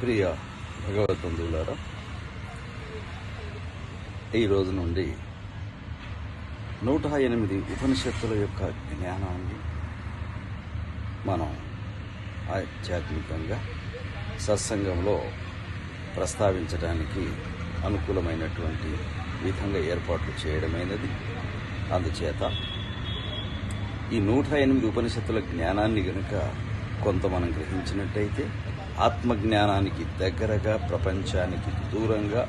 ప్రియ భగవద్బంధువులారా, ఈ రోజు నుండి 108 ఉపనిషత్తుల యొక్క జ్ఞానాన్ని మనం ఆధ్యాత్మికంగా సత్సంగంలో ప్రస్తావించడానికి అనుకూలమైనటువంటి విధంగా ఏర్పాట్లు చేయడమైనది. అందుచేత ఈ 108 ఉపనిషత్తుల జ్ఞానాన్ని గనుక కొంత మనం గ్రహించినట్టయితే ఆత్మజ్ఞానానికి దగ్గరగా, ప్రపంచానికి దూరంగా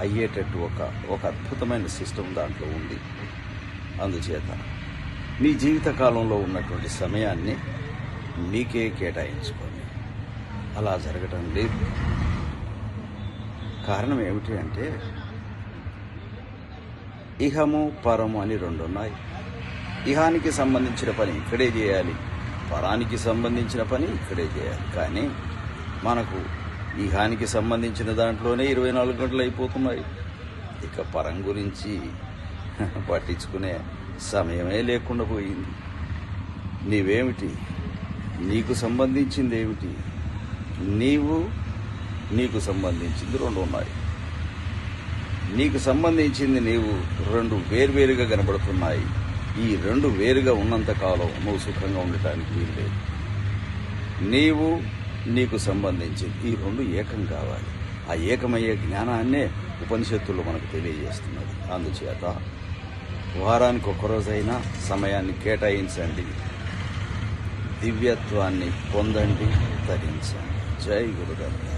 అయ్యేటట్టు ఒక అద్భుతమైన సిస్టమ్ దాంట్లో ఉంది. అందుచేత మీ జీవిత కాలంలో ఉన్నటువంటి సమయాన్ని మీకే కేటాయించుకోండి. అలా జరగటం లేదు. కారణం ఏమిటి అంటే, ఇహము పరము అని రెండు ఉన్నాయి. ఇహానికి సంబంధించిన పని ఇక్కడే చేయాలి, పరానికి సంబంధించిన పని ఇక్కడే చేయాలి. కానీ మనకు ఇహానికి సంబంధించిన దాంట్లోనే 24 గంటలు అయిపోతున్నాయి. ఇక పరం గురించి పట్టించుకునే సమయమే లేకుండా పోయింది. నీవేమిటి, నీకు సంబంధించింది ఏమిటి? నీకు సంబంధించింది రెండు ఉన్నాయి. నీకు సంబంధించింది నీవు రెండు వేర్వేరుగా కనబడుతున్నాయి. ఈ రెండు వేరుగా ఉన్నంతకాలం నువ్వు సుఖంగా ఉండటానికి వీల్లేదు. నీకు సంబంధించింది ఈ రెండు ఏకం కావాలి. ఆ ఏకమయ్యే జ్ఞానాన్నే ఉపనిషత్తుల్లో మనకు తెలియజేస్తున్నది. అందుచేత వారానికి ఒక్కరోజైనా సమయాన్ని కేటాయించండి, దివ్యత్వాన్ని పొందండి, తరించండి. జై గురుదత్త.